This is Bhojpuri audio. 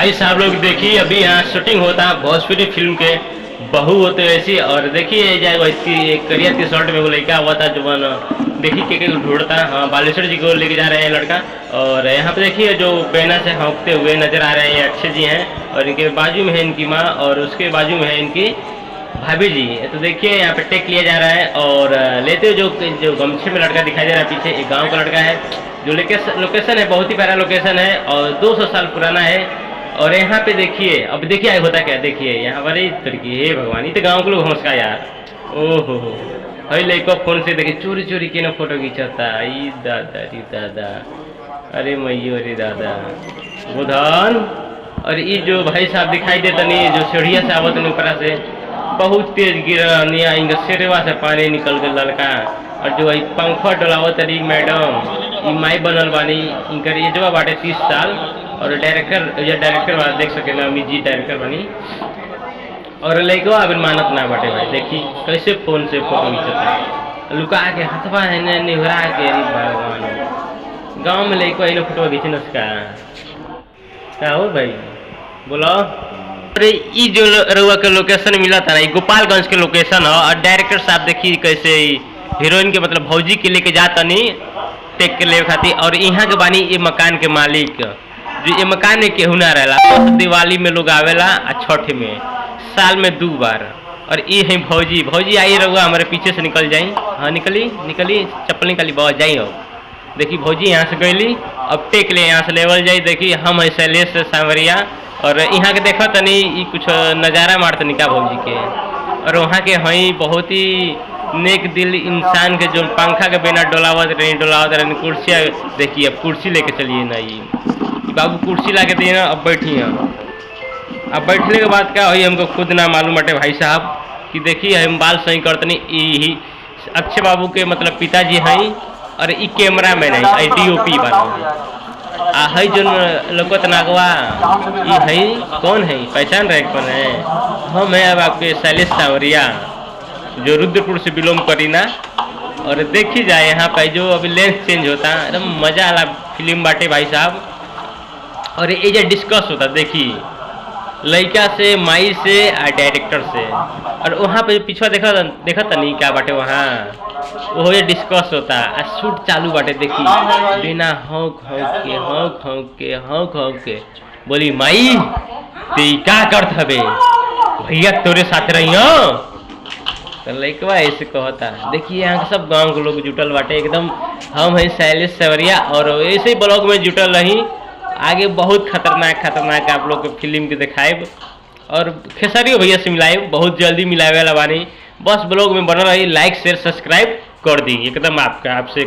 भाई साहब लोग देखिए अभी यहाँ शूटिंग होता है भोजपुरी फिल्म के बहू होते ऐसी। और देखिए जाएगा इसकी करियर की शॉर्ट में वो लड़का हुआ था जो देखिए के ढूंढता। हाँ, बालेश्वर जी को लेके जा रहे हैं लड़का। और यहाँ पे देखिए जो बैना से हाँकते हुए नजर आ रहे हैं अक्षय जी हैं, और इनके बाजू में है इनकी माँ, और उसके बाजू में है इनकी भाभी जी। तो देखिए यहाँ पे टेक लिया जा रहा है, और लेते हुए जो गमछे में लड़का दिखाई दे रहा है पीछे एक गाँव का लड़का है। जो लोकेशन है बहुत ही प्यारा लोकेशन है और 200 साल पुराना है। और यहाँ पे देखिए अब देखिए होता क्या, देखिए यहाँ पर तरीके हे भगवान, ये तो गाँव के लोग हंस का यार। ओहो हई लड़का फोन से देखिए चोरी चोरी के ना फोटो खींचता। ई दादा री दादा, अरे मैयो रे दादा बुधन। और ये जो भाई साहब दिखाई देता नहीं, जो सीढ़िया से आवत नहीं ऊपर से बहुत तेज गिरा निया, इनका सिरवा से पानी निकल गया लड़का। और जो पंखा डोलावत रही मैडम, ई माई बनल बानी, इनकर एजवा बाटे 30 साल। और डायरेक्टर वाला देख सके ना, अमित जी डायरेक्टर बनी। और लड़का अभी मानत ना बाटे भाई, देखी कैसे फोन से फोटो खींचता लुका के हथवा है निहरा के। अरे भगवान, गाँव में लड़का इन फोटो खींचना का क्या हो भाई बोलो। अरे ये जो रउआ के लोकेशन मिला था ना, ये गोपालगंज के लोकेशन है। और डायरेक्टर साहब देखिए कैसे हीरोइन के मतलब भौजी के लेके जाता नहीं टेक के ले खाती। और यहाँ के बानी ये मकान के मालिक, जो ये मकान में केहू ना रहला। दिवाली में लोग आवेला आ छठ में, साल में 2 बार। और ये है भौजी। भौजी आइए रहुआ हमारे पीछे से निकल जाई। हाँ निकली चप्पल निकली बहुत जाई हो। देखी भौजी यहाँ से गईली, अब टेक ले यहाँ से लेवल जाई। देखी हम है शैलेश सांवरिया, और यहाँ के देखो तनी ये कुछ नज़ारा मारते निका भौजी के। और वहाँ के हई बहुत ही नेक दिल इंसान के जो पंखा के बिना डोलावत रही कुर्सियाँ। देखिए अब कुर्सी लेके चलिए ना, ये बाबू कुर्सी ला के दिए ना, अब बैठिए। अब बैठने के बाद क्या हुई हमको खुद ना मालूम बटे भाई साहब कि देखिए हम बाल सही करतनी। यही अक्षय बाबू के मतलब पिताजी हैं, और ई कैमरा मैन है, आई DOP बना आ है जो लोकत नागवा। ये है कौन है, पहचान रहे कौन है? हम है अब आपके शैलेश सांवरिया, जो रुद्रपुर से बिलोंग करी ना। और देखी जाए यहाँ पे जो अभी लेंस चेंज होता एकदम मजा आला फिल्म बाटे भाई साहब। और ये जो डिस्कस होता देखी लड़का से, माई से और डायरेक्टर से। और वहाँ पे पीछे देखा था नहीं क्या बाटे वहाँ, वो ये डिस्कस होता है। शूट चालू बाटे देखी बिना हौक के बोली माई ते का करत हबे भैया तोरे साथ रही हो। तो लड़कवा ऐसे कहता। देखिए यहाँ के सब गांव के लोग जुटल बाटे एकदम। हम है शैलेश सांवरिया, और ऐसे ही ब्लॉग में जुटल रही। आगे बहुत खतरनाक आप लोग के फिल्म के दिखाएब, और खेसारियो भैया से मिलाएब, बहुत जल्दी मिलावे वाला बानी। बस ब्लॉग में बना रही, लाइक शेयर सब्सक्राइब कर दी एकदम आपसे।